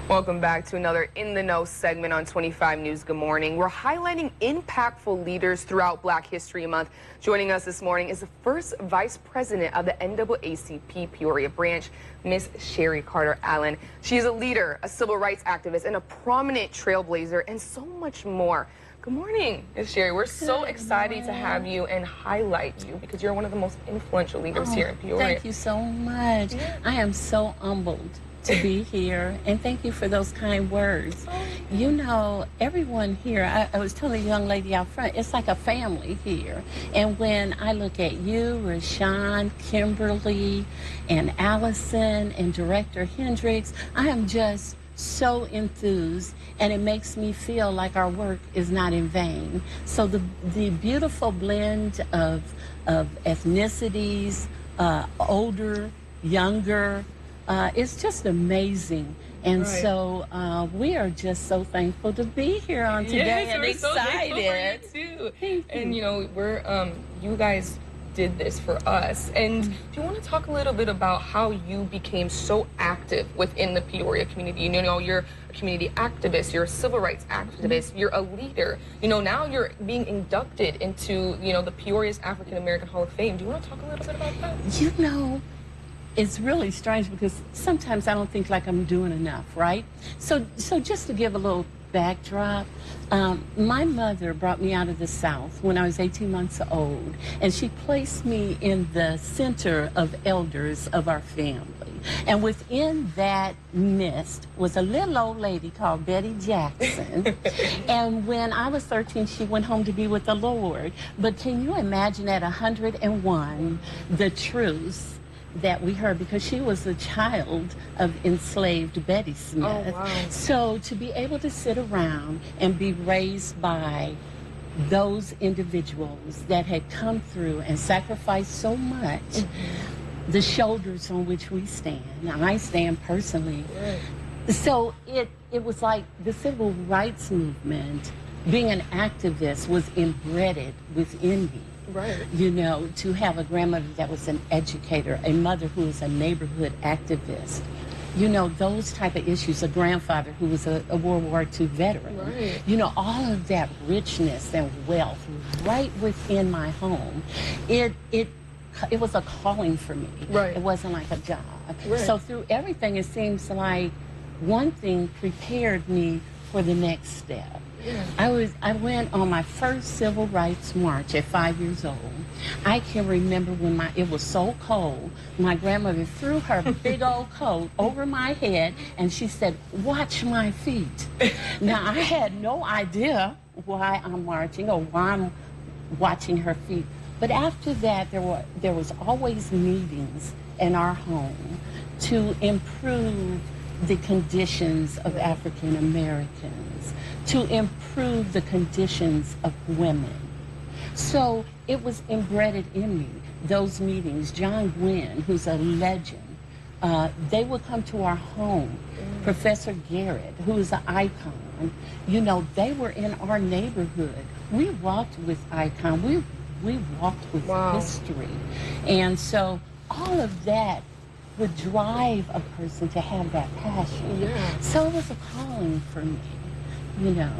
Welcome back to another In the Know segment on 25 News. Good morning. We're highlighting impactful leaders throughout Black History Month. Joining us this morning is the first Vice President of the NAACP Peoria branch, Miss Sherry Carter Allen. She is a leader, a civil rights activist, and a prominent trailblazer, and so much more. Good morning, Ms. Sherry. We're so excited to have you and highlight you because you're one of the most influential leaders here in Peoria. Thank you so much. I am so humbled to be here, and thank you for those kind words. You know, everyone here, I was telling a young lady out front, it's like a family here. And when I look at you, Rashawn, Kimberly, and Allison, and Director Hendricks, I am just so enthused, and it makes me feel like our work is not in vain. So the beautiful blend of ethnicities, older, younger, it's just amazing. And so we are just so thankful to be here on today, and excited. So too. And you know, we're you guys did this for us. And do you want to talk a little bit about how you became so active within the Peoria community? You know, you're a community activist, you're a civil rights activist, you're a leader. You know, now you're being inducted into, you know, the Peoria's African American Hall of Fame. Do you want to talk a little bit about that? You know, it's really strange because sometimes I don't think like I'm doing enough, right? So just to give a little backdrop, my mother brought me out of the South when I was 18 months old, and she placed me in the center of elders of our family. And within that midst was a little old lady called Betty Jackson. And when I was 13, she went home to be with the Lord. But can you imagine at 101 the truths that we heard, because she was a child of enslaved Betty Smith. Oh, wow. So to be able to sit around and be raised by those individuals that had come through and sacrificed so much, the shoulders on which we stand, I stand personally. Right. So it was like the civil rights movement, being an activist, was embedded within me. Right. You know, to have a grandmother that was an educator, a mother who was a neighborhood activist, you know, those type of issues, a grandfather who was a World War II veteran. Right. You know, all of that richness and wealth right within my home. It was a calling for me. Right. It wasn't like a job. Right. So through everything, it seems like one thing prepared me for the next step. I went on my first civil rights march at 5 years old. I can remember when it was so cold, my grandmother threw her big old coat over my head and she said, "Watch my feet." Now, I had no idea why I'm marching or why I'm watching her feet. But after that, there was always meetings in our home to improve the conditions of African Americans, to improve the conditions of women. So it was embedded in me, those meetings. John Gwynn, who's a legend, they would come to our home. Professor Garrett, who is an icon, you know, they were in our neighborhood. We walked with icon, we walked with history. And so all of that would drive a person to have that passion. So it was a calling for me, you know.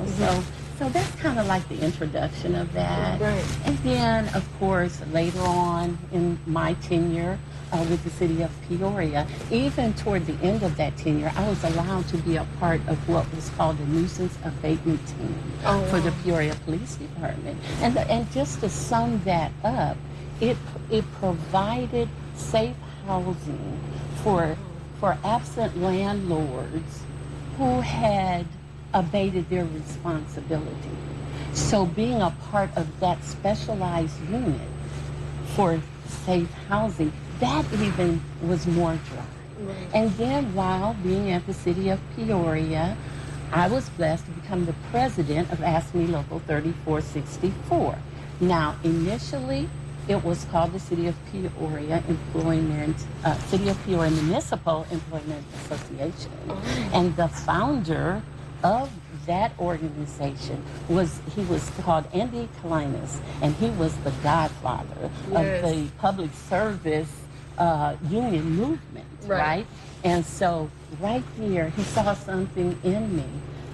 So that's kind of like the introduction of that. Right. And then, of course, later on in my tenure with the city of Peoria, even toward the end of that tenure, I was allowed to be a part of what was called the nuisance abatement team for the Peoria Police Department. And just to sum that up, it provided safe housing for absent landlords who had abated their responsibility. So being a part of that specialized unit for safe housing, that even was more dry. Right. And then while being at the city of Peoria, I was blessed to become the president of AFSCME Local 3464. Now, initially, it was called the City of Peoria City of Peoria Municipal Employment Association. And the founder of that organization was called Andy Kalinas, and he was the godfather of the public service union movement, right? And so right there, he saw something in me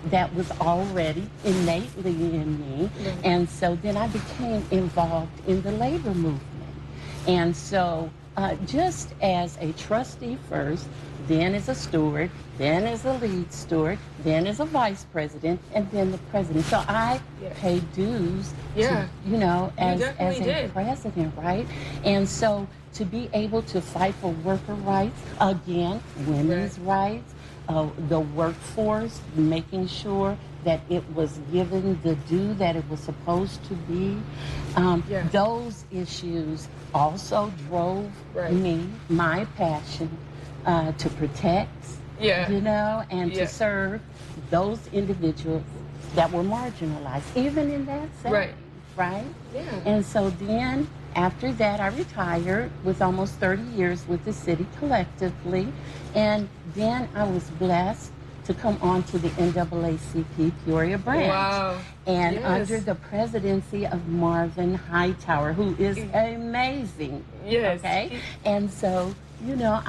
that was already innately in me. And so then I became involved in the labor movement. And so just as a trustee first, then as a steward, then as a lead steward, then as a vice president, and then the president. So I paid dues, to, you know, as a president, right? And so to be able to fight for worker rights, again, women's rights, the workforce, making sure that it was given the due that it was supposed to be. Those issues also drove me, my passion to protect, you know, and to serve those individuals that were marginalized, even in that setting, right? And so then, after that, I retired with almost 30 years with the city collectively, and then I was blessed to come on to the NAACP Peoria branch. And under the presidency of Marvin Hightower, who is amazing. Okay? And so, you know,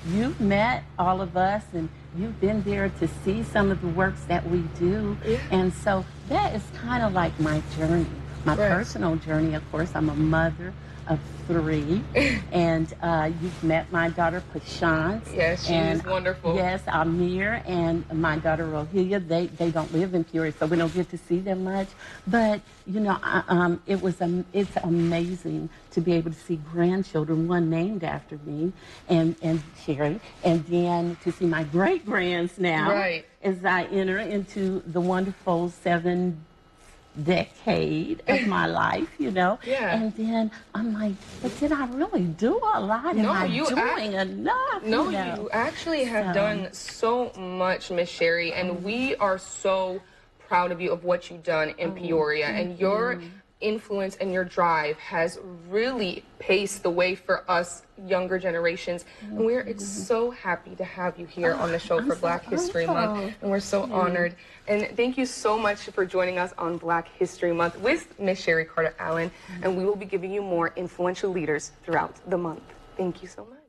you've met all of us, and you've been there to see some of the works that we do. And so that is kind of like my journey, my personal journey. Of course, I'm a mother of 3, and you've met my daughter Pashance. Yes, she is wonderful. Yes, Amir and my daughter Rohilya. They don't live in Peoria, so we don't get to see them much. But you know, it's amazing to be able to see grandchildren, one named after me, and Sherry, and then to see my great grands now as I enter into the wonderful 7th decade of my life, you know. And then I'm like, but did I really do a lot? Am I doing enough? No, you know? You actually have done so much, Miss Sherry, and we are so proud of you, of what you've done in Peoria, and your influence and your drive has really paced the way for us younger generations, and we're so happy to have you here on the show for Black History Month, and we're so honored. And thank you so much for joining us on Black History Month with Miss Sherry Carter Allen, and we will be giving you more influential leaders throughout the month. Thank you so much.